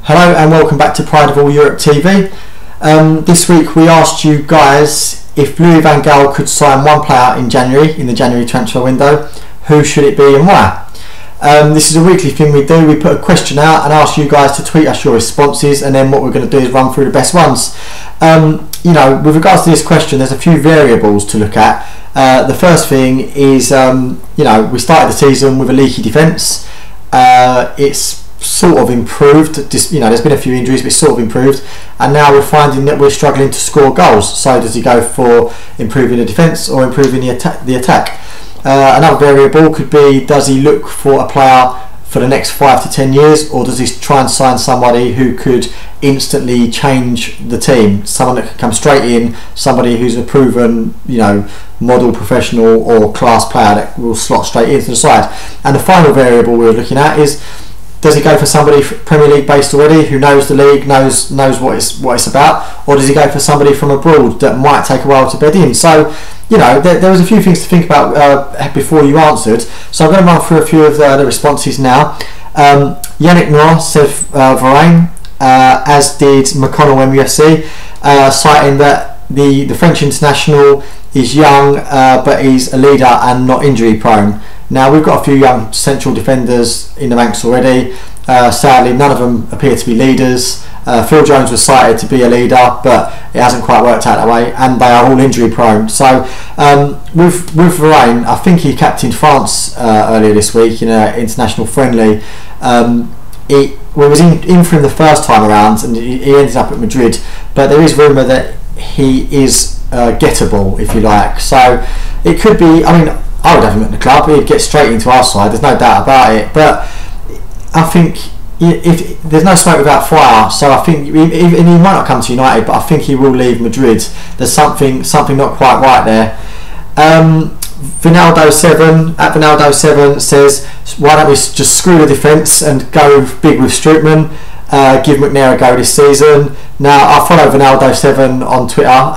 Hello and welcome back to Pride of All Europe TV. This week we asked you guys if Louis Van Gaal could sign one player in January, in the January transfer window, who should it be and why? This is a weekly thing we do. We put a question out and ask you guys to tweet us your responses, and then what we're going to do is run through the best ones. With regards to this question, there's a few variables to look at. The first thing is, we started the season with a leaky defence. It's sort of improved. There's been a few injuries, but it's sort of improved, and now we're finding that we're struggling to score goals. So does he go for improving the defence or improving the attack? Another variable could be, does he look for a player for the next 5 to 10 years, or does he try and sign somebody who could instantly change the team, someone that can come straight in, somebody who's a proven model professional or class player that will slot straight into the side? And the final variable we're looking at is, does he go for somebody Premier League based already, who knows the league, knows what it's about, or does he go for somebody from abroad that might take a while to bed in? So there was a few things to think about before you answered. So I'm going to run through a few of the responses now. Yannick Noor said Varane, as did McConnell MUFC, citing that the French international is young, but he's a leader and not injury prone. Now, we've got a few young central defenders in the ranks already. Sadly, none of them appear to be leaders. Phil Jones was cited to be a leader, but it hasn't quite worked out that way, and they are all injury prone. So with Varane, I think he captained France earlier this week in an international friendly. We was in for him the first time around, and he ended up at Madrid, but there is rumour that he is gettable, if you like. So it could be, I would have him at the club. He'd get straight into our side, there's no doubt about it. But I think if there's no smoke without fire, so I think he might not come to United, but I think he will leave Madrid. There's something not quite right there. Vinaldo7 says, why don't we just screw the defence and go big with Strootman? Give McNair a go this season. Now, I follow Vinaldo7 on Twitter.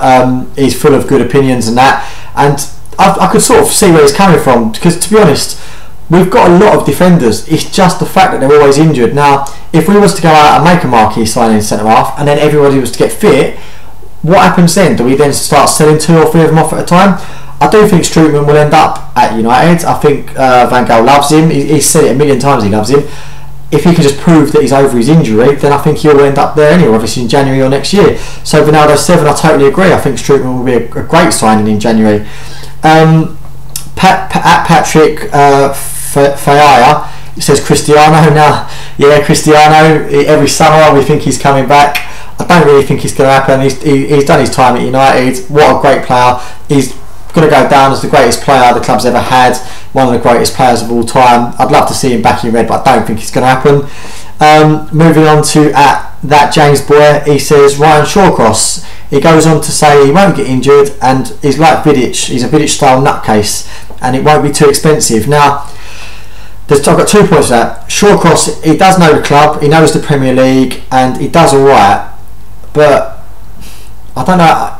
He's full of good opinions and that, and I could sort of see where he's coming from, because to be honest, we've got a lot of defenders. It's just the fact that they're always injured. Now, if we was to go out and make a marquee signing centre half, and then everybody was to get fit, what happens then? Do we then start selling 2 or 3 of them off at a time? I do think Strootman will end up at United. I think Van Gaal loves him. He's said it a million times, he loves him. If he can just prove that he's over his injury, then I think he'll end up there anyway, obviously in January or next year. So Vinaldo7, I totally agree. I think Strootman will be a great signing in January. Patrick Fayaya says Cristiano. Now, yeah, Cristiano, every summer we think he's coming back. I don't really think it's going to happen. He's done his time at United. What a great player. He's going to go down as the greatest player the club's ever had, one of the greatest players of all time. I'd love to see him back in red, but I don't think it's going to happen. Moving on to that James Boyer, he says Ryan Shawcross. He goes on to say he won't get injured, and he's like Vidic. He's a Vidic style nutcase, and it won't be too expensive. Now, I've got 2 points to that. Shawcross, he does know the club, he knows the Premier League, and he does all right. But I don't know.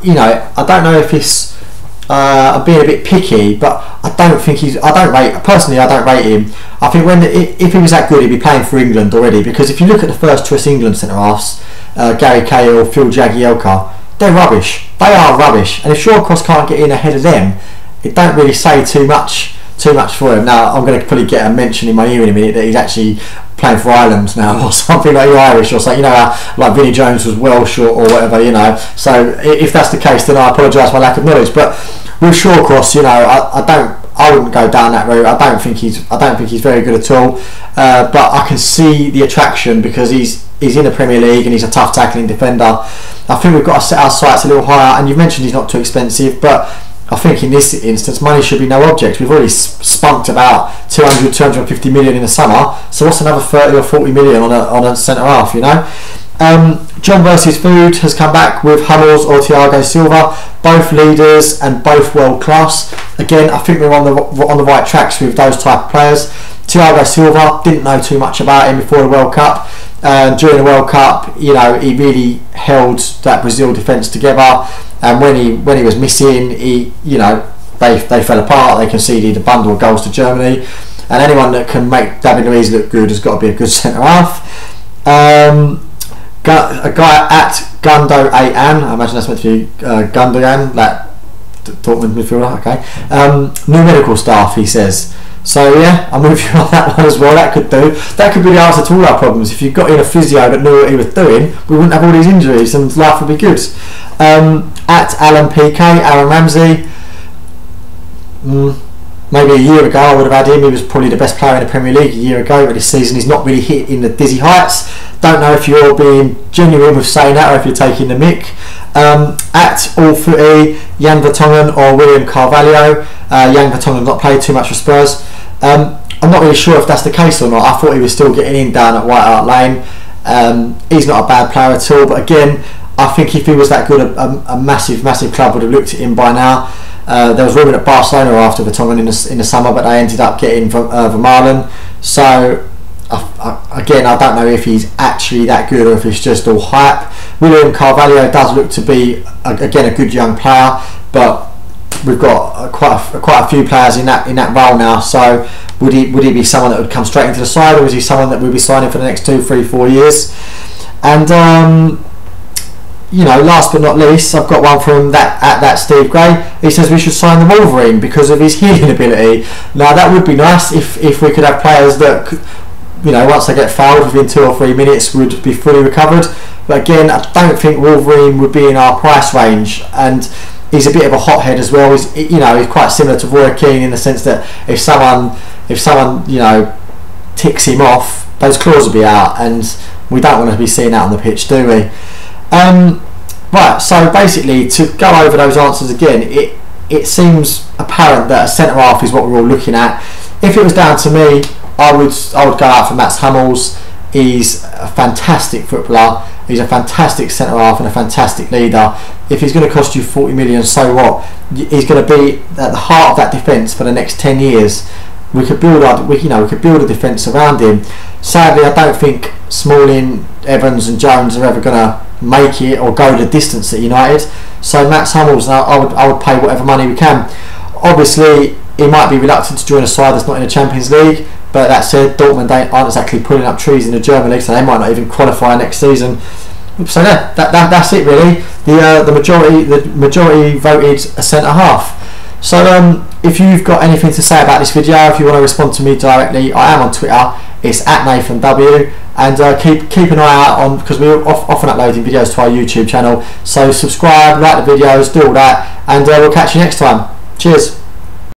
I don't know if it's I'm being a bit picky, but I don't rate him. I think if he was that good, he'd be playing for England already, because if you look at the first choice England centre halves, Gary Cahill, Phil Jagielka, they're rubbish. They are rubbish. And if Shawcross can't get in ahead of them, it don't really say too much for him. Now, I'm going to probably get a mention in my ear in a minute that he's actually playing for Ireland now, or something, like you're Irish or something, like Vinnie Jones was Welsh or whatever, So if that's the case, then I apologise for my lack of knowledge. But with Shawcross, I wouldn't go down that route. I don't think he's very good at all. But I can see the attraction, because he's in the Premier League and he's a tough tackling defender. I think we've got to set our sights a little higher, and you've mentioned he's not too expensive, but I think in this instance money should be no object. We've already spunked about 200-250 million in the summer, so what's another 30 or 40 million on a centre half, John versus Food has come back with Hummels or Thiago Silva, both leaders and both world class. Again, I think we're on the right tracks with those type of players. Thiago Silva, didn't know too much about him before the World Cup. During the World Cup, he really held that Brazil defence together, and when he was missing, they fell apart. They conceded a bundle of goals to Germany, and anyone that can make David Luiz look good has got to be a good centre half. A guy at Gundo8an, I imagine that's meant to be Gundogan, that Dortmund midfielder. Okay. New medical staff, he says. So yeah, I'm with you on that one as well. That could be the answer to all our problems. If you got in a physio that knew what he was doing, we wouldn't have all these injuries and life would be good. At Alan PK, Aaron Ramsey. Maybe a year ago I would have had him. He was probably the best player in the Premier League a year ago, but this season he's not really hit in the dizzy heights. Don't know if you're being genuine with saying that or if you're taking the mick. At All Footy, Jan Vertonghen or William Carvalho. Jan Vertonghen not played too much for Spurs. I'm not really sure if that's the case or not. I thought he was still getting in down at White Hart Lane. He's not a bad player at all, but again, I think if he was that good, a massive club would have looked at him by now. There was rumour at Barcelona after Vertonghen in the summer, but they ended up getting Vermaelen. So again, I don't know if he's actually that good or if it's just all hype. William Carvalho does look to be again a good young player, but we've got quite a few players in that role now. So would he be someone that would come straight into the side, or is he someone that we'll be signing for the next 2, 3, 4 years? And you know, last but not least, I've got one from that Steve Gray. He says we should sign the Wolverine because of his healing ability. Now that would be nice if we could have players that, you know, once they get fouled within 2 or 3 minutes would be fully recovered. But again, I don't think Wolverine would be in our price range, and he's a bit of a hothead as well. He's quite similar to Roy Keane in the sense that if someone you know ticks him off, those claws will be out, and we don't want to be seeing that on the pitch, do we? Right, so basically, to go over those answers again, it seems apparent that a centre half is what we're all looking at. If it was down to me, I would go out for Mats Hummels. He's a fantastic footballer. He's a fantastic centre half and a fantastic leader. If he's going to cost you 40 million, so what? He's going to be at the heart of that defence for the next 10 years. We could build a defence around him. Sadly, I don't think Smalling, Evans and Jones are ever going to make it or go the distance at United. So Mats Hummels, I would pay whatever money we can. Obviously, he might be reluctant to join a side that's not in the Champions League, but that said, Dortmund aren't exactly pulling up trees in the German League, so they might not even qualify next season. So yeah, that's it really. The majority voted a centre half. So if you've got anything to say about this video, if you want to respond to me directly, I am on Twitter. It's at Nathon W, and keep an eye out on, because we're often uploading videos to our YouTube channel. So subscribe, like the videos, do all that, and we'll catch you next time. Cheers.